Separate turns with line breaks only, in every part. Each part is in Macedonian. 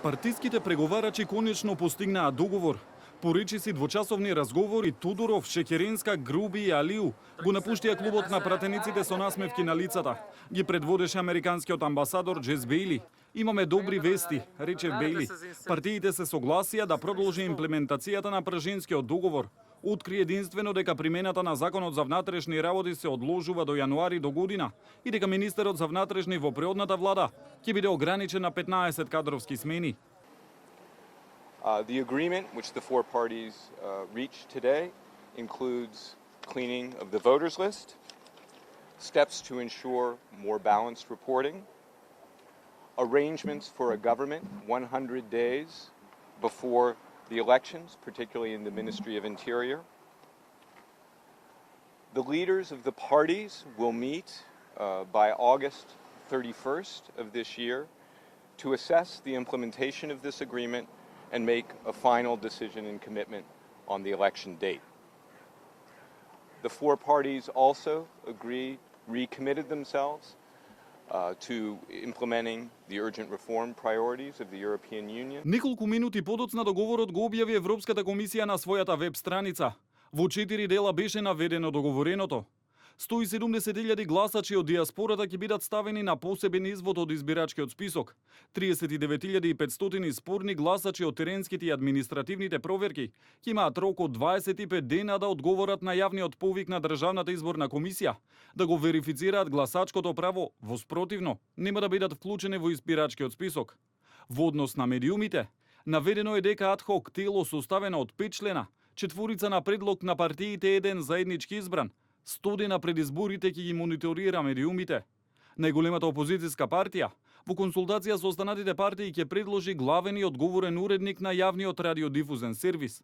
Партиските преговарачи конечно постигнаа договор. По речиси двочасовни разговори Тодоров, Шекеренска, Груби и Алиу го напуштија клубот на пратениците со насмевки на лицата. Ги предводеше американскиот амбасадор Джес Бейли. Имаме добри вести, рече Бейли. Партиите се согласија да продолжи имплементацијата на Пржинскиот договор. Откри единствено дека примената на Законот за внатрешни работи се одложува до јануари до година и дека министерот за внатрешни во преодната влада ќе биде ограничен на 15 кадровски смени.
The agreement which the four parties reached today includes cleaning of the voters list, steps to ensure more balanced reporting, arrangements for a government 100 days before the elections, particularly in the Ministry of Interior. The leaders of the parties will meet by August 31st of this year to assess the implementation of this agreement and make a final decision and commitment on the election date. The four parties also recommitted themselves to implementing the urgent reform priorities of the European Union.
Неколку минути подоцна договорот го објави Европската комисија на својата веб страница. Во 4 дела беше наведено договореното. 170.000 гласачи од диаспората ќе бидат ставени на посебен извод од избирачкиот список. 39.500 спорни гласачи од теренските и административните проверки ќе имаат рок од 25 дена да одговорат на јавниот повик на Државната изборна комисија, да го верифицираат гласачкото право, во спротивно нема да бидат вклучени во избирачкиот список. Во однос на медиумите, наведено е дека адхок тело составено од 5 члена, 4 на предлог на партиите еден заеднички избран, 100 дена пред изборите ќе ги мониторира медиумите. Најголемата опозицијска партија во консултација со останатите партии ќе предложи главен и одговорен уредник на јавниот радиодифузен сервис.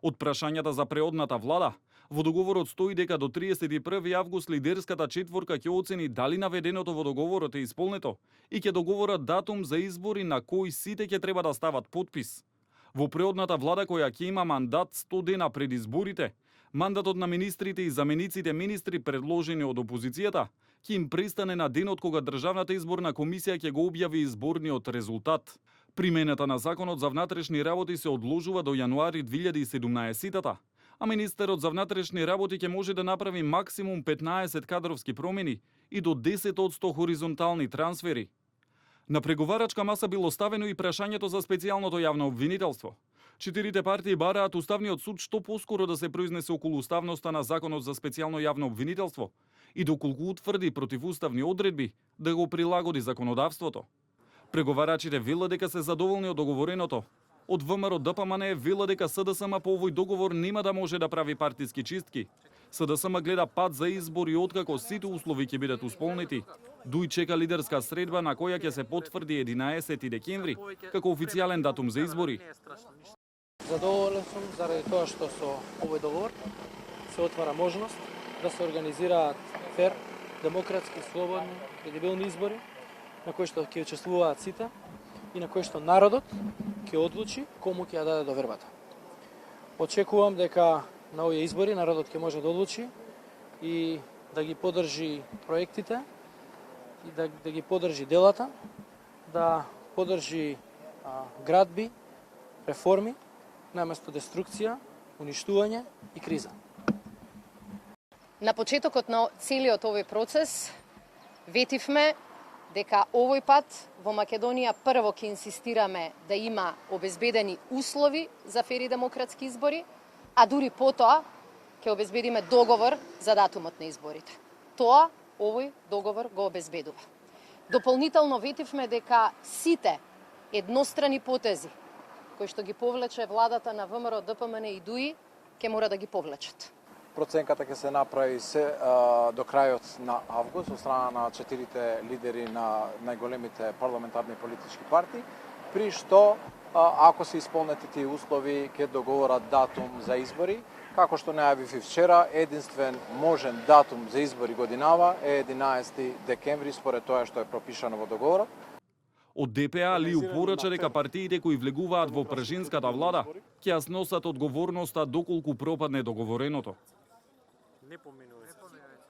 Од прашањата за преодната влада, во договорот стои дека до 31 август лидерската четворка ќе оцени дали наведеното во договорот е исполнето и ќе договорат датум за избори на кои сите ќе треба да стават подпис. Во преодната влада која ќе има мандат 100 дена пред изборите, мандатот на министрите и замениците министри предложени од опозицијата ќе им престане на денот кога Државната изборна комисија ќе го објави изборниот резултат. Примената на Законот за внатрешни работи се одложува до јануари 2017-та, а министерот за внатрешни работи ќе може да направи максимум 15 кадровски промени и до 10% хоризонтални трансфери. На преговарачка маса било ставено и прашањето за специјалното јавно обвинителство. 4 партии бараат Уставниот суд што поскоро да се произнесе околу уставноста на Законот за специјално јавно обвинителство и доколку утврди противуставни одредби, да го прилагоди законодавството. Преговарачите велат дека се задоволни од договореното. Од ВМРО ДПМН велат дека СДСМ по овој договор нема да може да прави партиски чистки. СДСМ гледа пат за избори откако сите услови ќе бидат исполнети. Дуј чека лидерска средба на која ќе се потврди 11 декември како официјален датум за избори.
Задоволен сум заради тоа што со овој договор се отвара можност да се организираат фер, демократски, слободни, кредибилни избори на кои што ќе учествуваат сите и на кои што народот ќе одлучи кому ќе ја даде довербата. Очекувам дека на овие избори народот ќе може да одлучи и да ги поддржи проектите и да ги поддржи делата, да поддржи градби, реформи, наместо деструкција, уништување и криза.
На почетокот на целиот овој процес ветивме дека овој пат во Македонија прво ќе инсистираме да има обезбедени услови за фери демократски избори, а дури потоа ќе обезбедиме договор за датумот на изборите. Тоа овој договор го обезбедува. Дополнително ветивме дека сите еднострани потези кои што ги повлече владата на ВМРО, ДПМН и ДУИ, ќе мора да ги повлечат.
Проценката ќе се направи до крајот на август од страна на 4 лидери на најголемите парламентарни политички партии, при што ако се исполнети тие услови ќе договорат датум за избори. Како што најавив и вчера, единствен можен датум за избори годинава е 11 декември според тоа што е пропишано во договорот.
Од ДПА Лиу порача дека партиите кои влегуваат во пржинската влада ќе ја сносат одговорноста доколку пропадне договореното.